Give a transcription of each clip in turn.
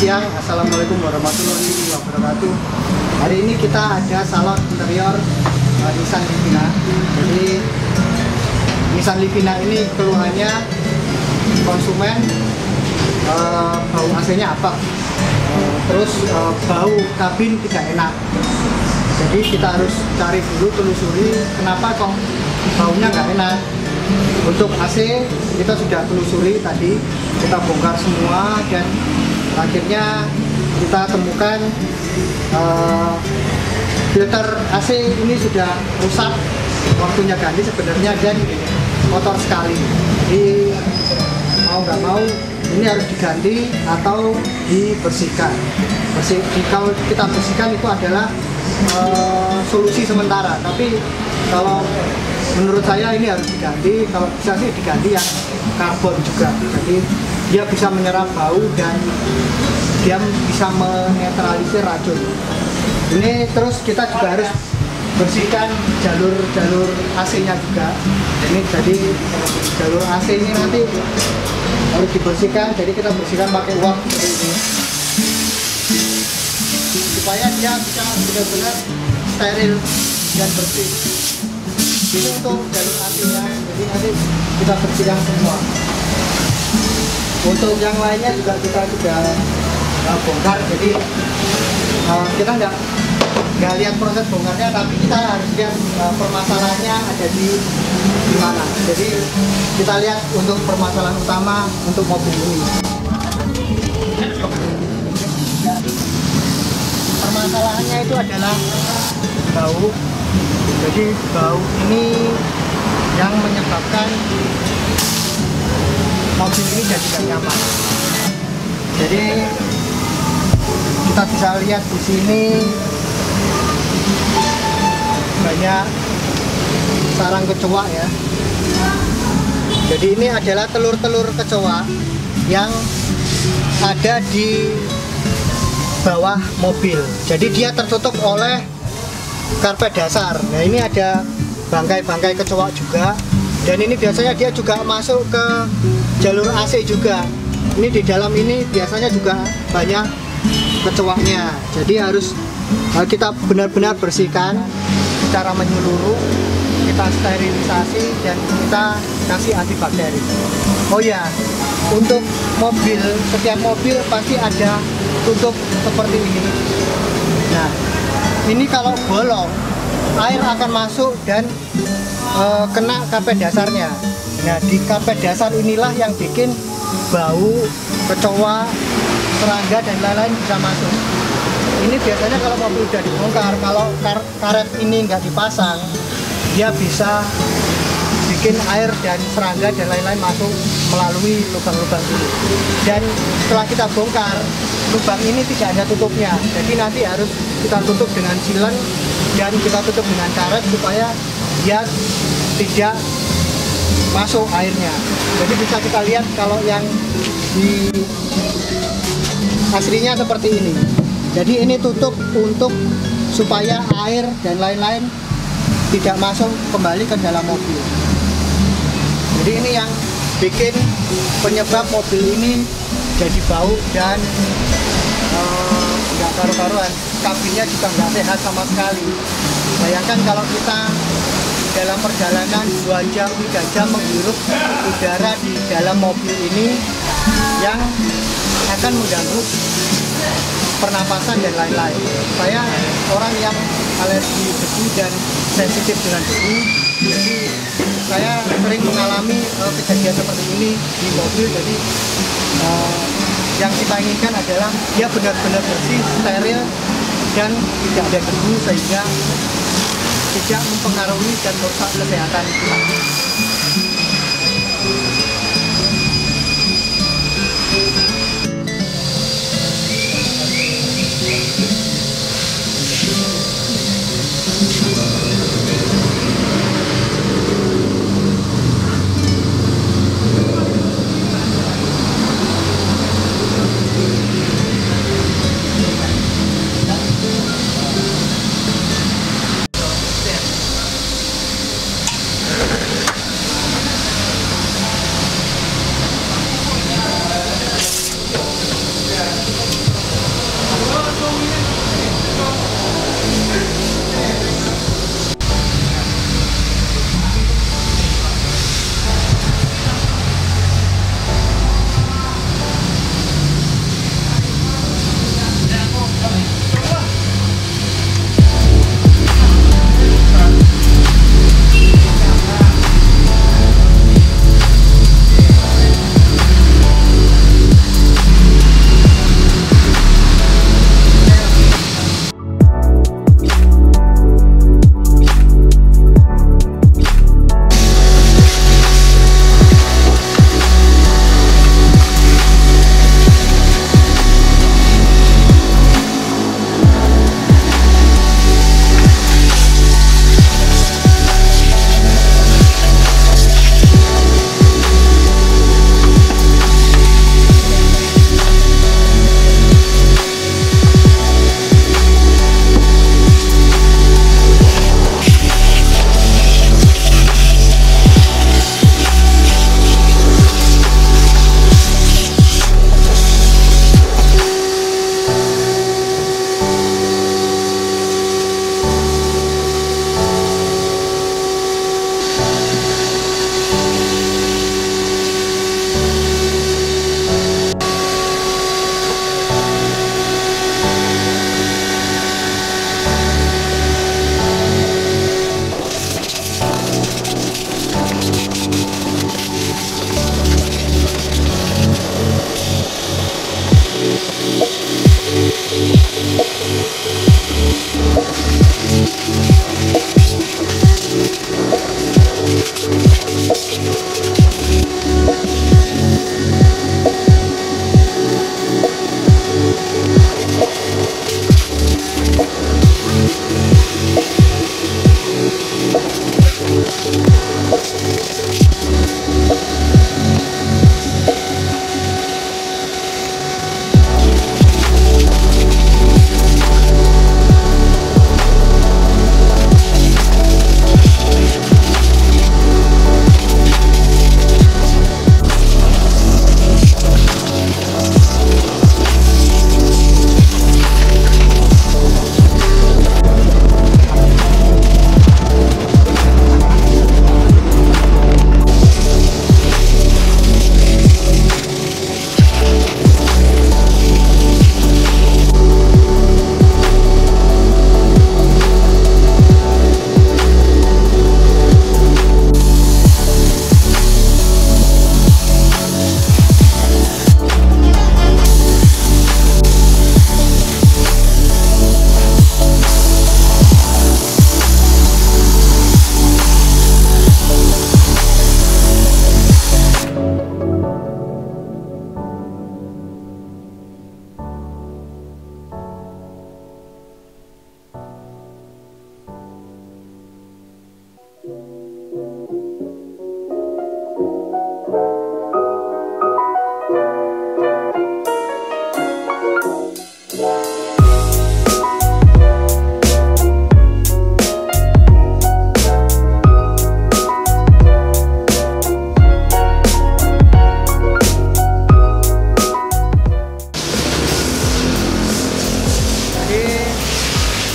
siang, assalamualaikum warahmatullahi wabarakatuh. Hari ini kita ada salon interior Nissan Livina. Jadi Nissan Livina ini keluhannya konsumen bau AC-nya apa, terus bau kabin tidak enak. Jadi kita harus cari dulu, telusuri kenapa kok baunya nggak enak. Untuk AC kita sudah telusuri tadi, kita bongkar semua dan akhirnya kita temukan filter AC ini sudah rusak, waktunya ganti sebenarnya dan kotor sekali. Jadi mau nggak mau ini harus diganti atau dibersihkan. Kalau kita bersihkan itu adalah solusi sementara, tapi kalau menurut saya ini harus diganti. Kalau bisa sih diganti yang karbon juga, jadi dia bisa menyerap bau dan dia bisa menetralisir racun. Ini terus kita juga harus bersihkan jalur AC-nya juga. Ini jadi jalur AC ini nanti harus dibersihkan, jadi kita bersihkan pakai uap seperti ini supaya dia bisa benar-benar steril dan bersih. Ini untuk jalur AC-nya, jadi nanti kita bersihkan semua. Untuk yang lainnya juga kita sudah bongkar, jadi kita nggak lihat proses bongkarnya, tapi kita harus lihat permasalahannya ada di mana. Jadi kita lihat untuk permasalahan utama untuk mobil ini. Permasalahannya itu adalah bau. Jadi bau ini yang menyebabkan mobil ini jadi tidak nyaman. Jadi kita bisa lihat di sini banyak sarang kecoa ya. Jadi ini adalah telur-telur kecoa yang ada di bawah mobil. Jadi dia tertutup oleh karpet dasar. Nah, ini ada bangkai-bangkai kecoa juga. Dan ini biasanya dia juga masuk ke jalur AC juga. Ini di dalam ini biasanya juga banyak kecoanya. Jadi harus kita benar-benar bersihkan secara menyeluruh, kita sterilisasi dan kita kasih antibakteri. Oh ya, untuk mobil, setiap mobil pasti ada tutup seperti ini. Nah, ini kalau bolong, air akan masuk dan kena karpet dasarnya. Nah, di karpet dasar inilah yang bikin bau, kecoa, serangga dan lain-lain bisa masuk. Ini biasanya kalau mobil udah dibongkar, kalau karet ini nggak dipasang, dia bisa bikin air dan serangga dan lain-lain masuk melalui lubang-lubang ini. Dan setelah kita bongkar, lubang ini tidak ada tutupnya, jadi nanti harus kita tutup dengan silen dan kita tutup dengan karet supaya dia tidak masuk airnya. Jadi bisa kita lihat kalau yang di aslinya seperti ini. Jadi ini tutup untuk supaya air dan lain-lain tidak masuk kembali ke dalam mobil. Jadi ini yang bikin penyebab mobil ini jadi bau dan nggak karu-karuan. Kabinnya juga nggak sehat sama sekali. Bayangkan kalau kita dalam perjalanan 2 jam, 3 jam menghirup udara di dalam mobil ini yang akan mengganggu pernapasan dan lain-lain. Saya orang yang alergi debu dan sensitif dengan debu, jadi saya sering mengalami kejadian seperti ini di mobil. Jadi yang kita inginkan adalah dia benar-benar bersih, steril dan tidak ada debu sehingga tidak mempengaruhi dan merusak kesehatan kita.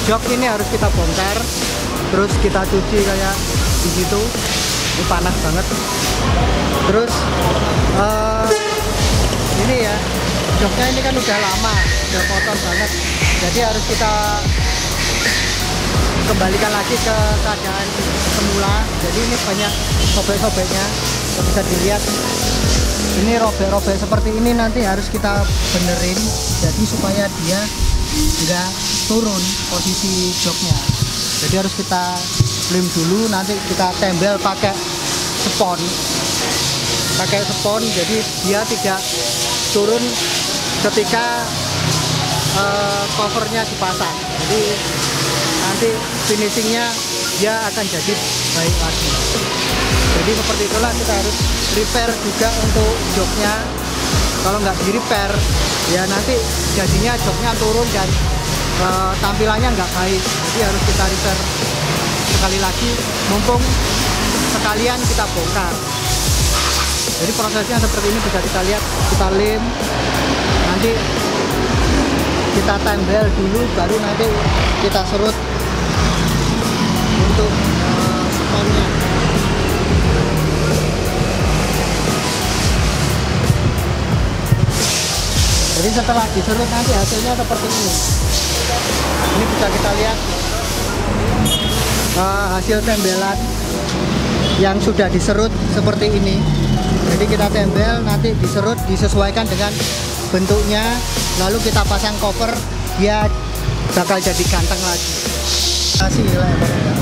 Jok ini harus kita bongkar, terus kita cuci kayak di situ. Ini panas banget. Terus ini ya, joknya ini kan udah lama, udah kotor banget. Jadi harus kita kembalikan lagi ke keadaan semula. Jadi ini banyak sobek-sobeknya, bisa dilihat. Ini robek-robek seperti ini nanti harus kita benerin, jadi supaya dia nggak turun posisi joknya. Jadi harus kita lem dulu, nanti kita tempel pakai spon. Jadi dia tidak turun ketika covernya dipasang. Jadi nanti finishingnya dia akan jadi baik lagi. Jadi seperti itulah, kita harus repair juga untuk joknya. Kalau nggak di repair ya nanti jadinya joknya turun dan tampilannya nggak baik. Jadi harus kita repair sekali lagi, mumpung sekalian kita bongkar. Jadi prosesnya seperti ini, bisa kita lihat. Kita lem, nanti kita tempel dulu, baru nanti kita serut untuk sponnya. Jadi setelah diserut nanti hasilnya seperti ini. Ini bisa kita lihat hasil tembelan yang sudah diserut seperti ini. Jadi kita tempel, nanti diserut, disesuaikan dengan bentuknya, lalu kita pasang cover, dia bakal jadi ganteng lagi. Kasih lah ya.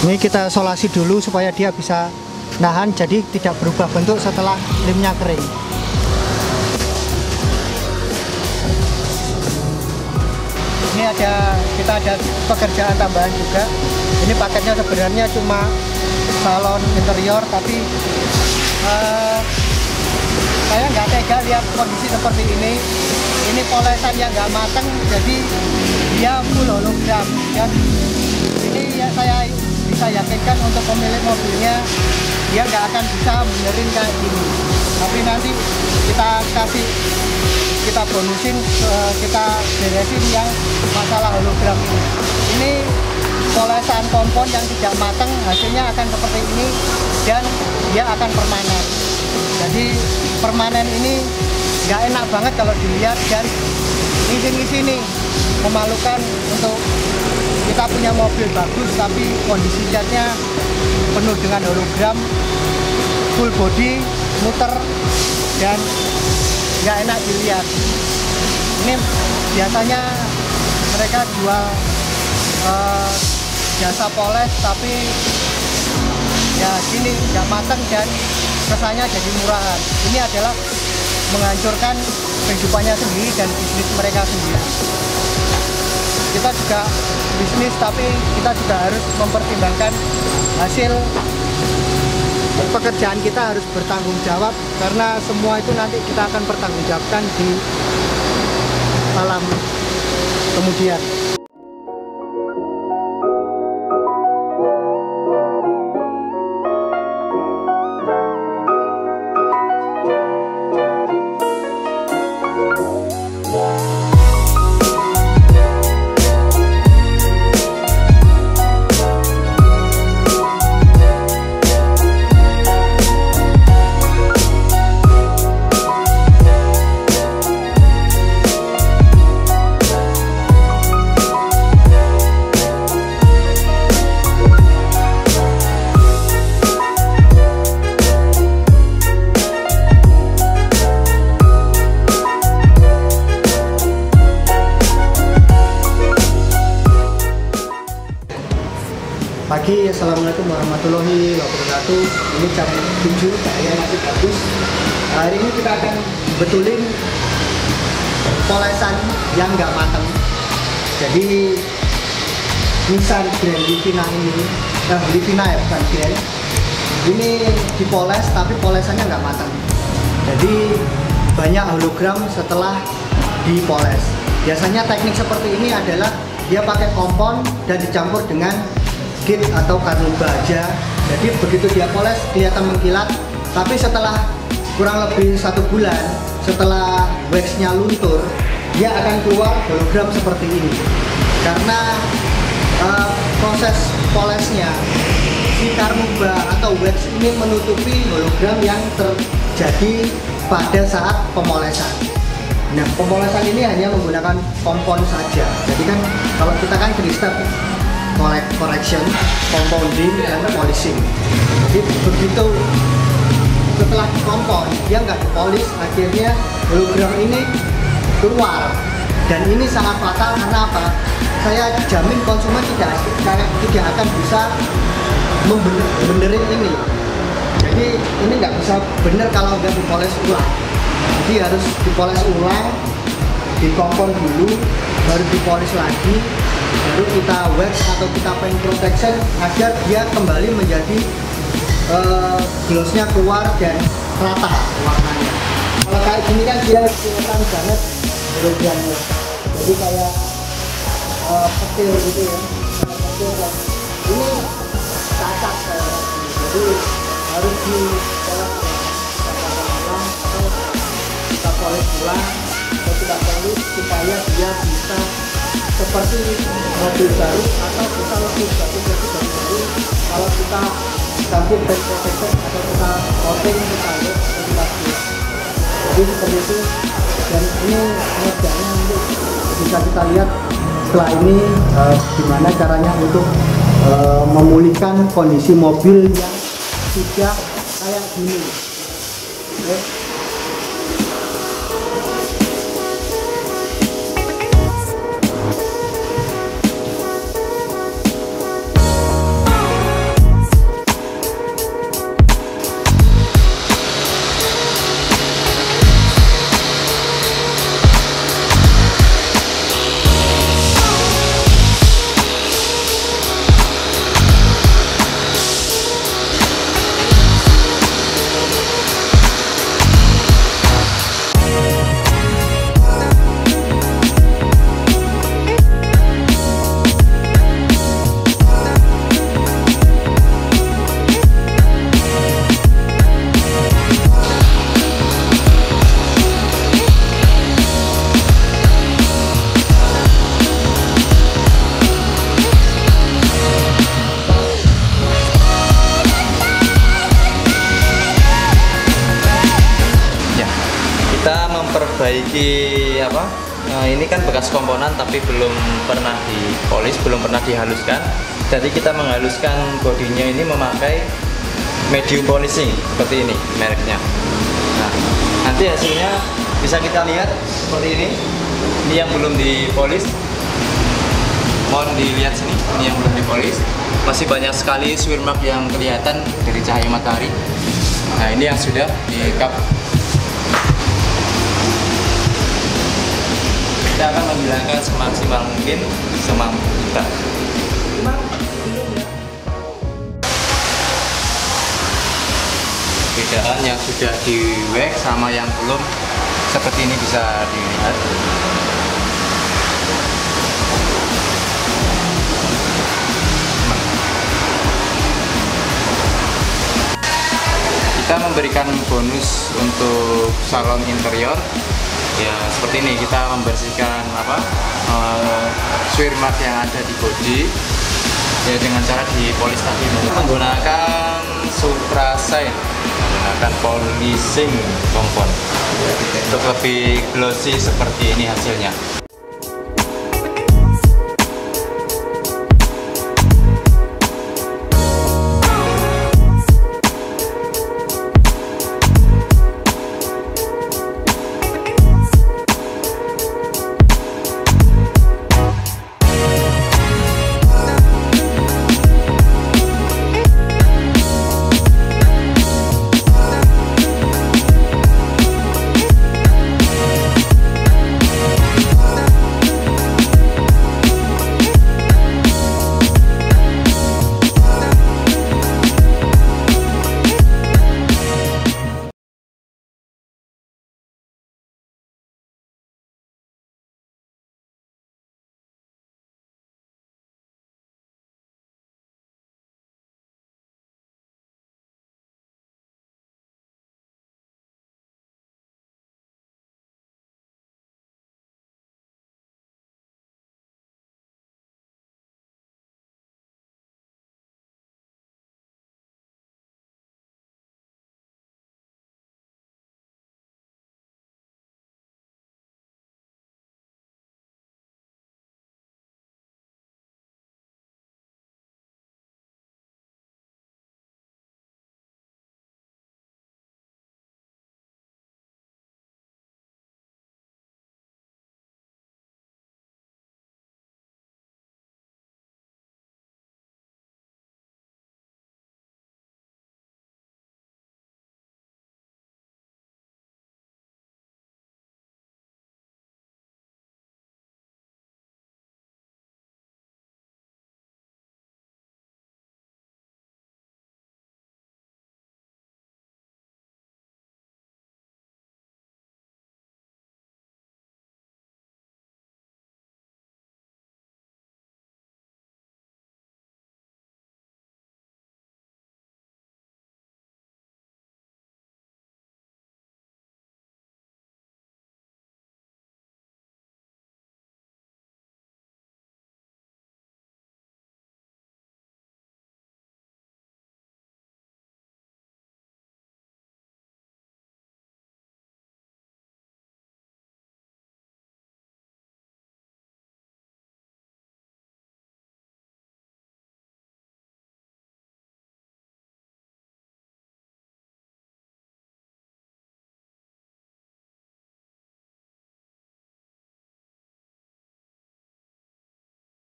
Ini kita solasi dulu supaya dia bisa nahan, jadi tidak berubah bentuk setelah lemnya kering. Ini kita ada pekerjaan tambahan juga. Ini paketnya sebenarnya cuma salon interior, tapi saya nggak tega lihat kondisi seperti ini. Ini polesan yang nggak mateng, jadi dia full hologram. Dan ini ya saya bisa yakinkan untuk pemilik mobilnya, dia nggak akan bisa benerin kayak gini. Tapi nanti kita bonusin, kita beresin yang masalah hologram ini. Ini polesan kompon yang tidak matang, hasilnya akan seperti ini dan dia akan permanen. Jadi permanen ini nggak enak banget kalau dilihat dan ngisi nih memalukan untuk kita punya mobil bagus tapi kondisi catnya penuh dengan hologram, full body, muter dan nggak enak dilihat. Ini biasanya mereka jual jasa poles tapi ya gini nggak matang dan kesannya jadi murahan. Ini adalah menghancurkan kehidupannya sendiri dan bisnis mereka sendiri. Kita juga bisnis tapi kita juga harus mempertimbangkan hasil pekerjaan kita, harus bertanggung jawab karena semua itu nanti kita akan pertanggungjawabkan di alam kemudian. Pagi, assalamualaikum warahmatullahi wabarakatuh. Ini jam 7, cahaya masih bagus. Hari ini kita akan betulin polesan yang nggak matang. Jadi Nissan Grand Livina ini, Livina ya bukan Grand. Ini dipoles tapi polesannya nggak matang. Jadi banyak hologram setelah dipoles. Biasanya teknik seperti ini adalah dia pakai kompon dan dicampur dengan kit atau karung baja. Jadi begitu dia poles kelihatan mengkilat, tapi setelah kurang lebih 1 bulan setelah waxnya luntur, dia akan keluar hologram seperti ini karena proses polesnya si karnuba atau wax ini menutupi hologram yang terjadi pada saat pemolesan. Nah, pemolesan ini hanya menggunakan kompon saja. Jadi kan kalau kita kan 3 step, correction, compounding, dan polishing. Jadi begitu setelah kompon dia nggak dipolis, akhirnya hologram ini keluar dan ini sangat fatal. Karena apa? Saya jamin konsumen tidak akan bisa membenerin ini. Jadi ini nggak bisa bener kalau nggak dipoles ulang. Jadi harus dipoles ulang, dikompon dulu, baru dipolis lagi, baru kita wax atau kita paint protection agar dia kembali menjadi glossnya keluar dan rata warnanya. Kalau kayak gini kan dia kelihatan banget hologramnya, jadi kayak petir gitu ya, petir. Ini cacat kayak jadi harus dipoles ulang atau kita polis ulang atau kita polis supaya dia bisa seperti mobil baru atau bisa lebih bagus dari baru kalau kita campur paint protection atau kita coating, kita lihat atau kita buat. Jadi seperti itu, dan ini pengerjaannya untuk bisa kita lihat setelah ini gimana caranya untuk memulihkan kondisi mobil yang sudah kayak gini. Oke. memperbaiki ini kan bekas komponen tapi belum pernah dipolis, belum pernah dihaluskan. Jadi kita menghaluskan bodinya ini memakai medium polishing seperti ini mereknya. Nah, nanti hasilnya bisa kita lihat seperti ini. Ini yang belum dipolis. Mohon dilihat sini, ini yang belum dipolis. Masih banyak sekali swear mark yang kelihatan dari cahaya matahari. Nah, ini yang sudah di cup. Kita akan menghilangkan semaksimal mungkin semampu kita. Perbedaan yang sudah di wax sama yang belum seperti ini bisa dilihat. Kita memberikan bonus untuk salon interior ya, seperti ini. Kita membersihkan swear mark yang ada di body ya dengan cara dipolis tadi menggunakan Supra Shine, menggunakan polishing kompon untuk lebih glossy seperti ini hasilnya.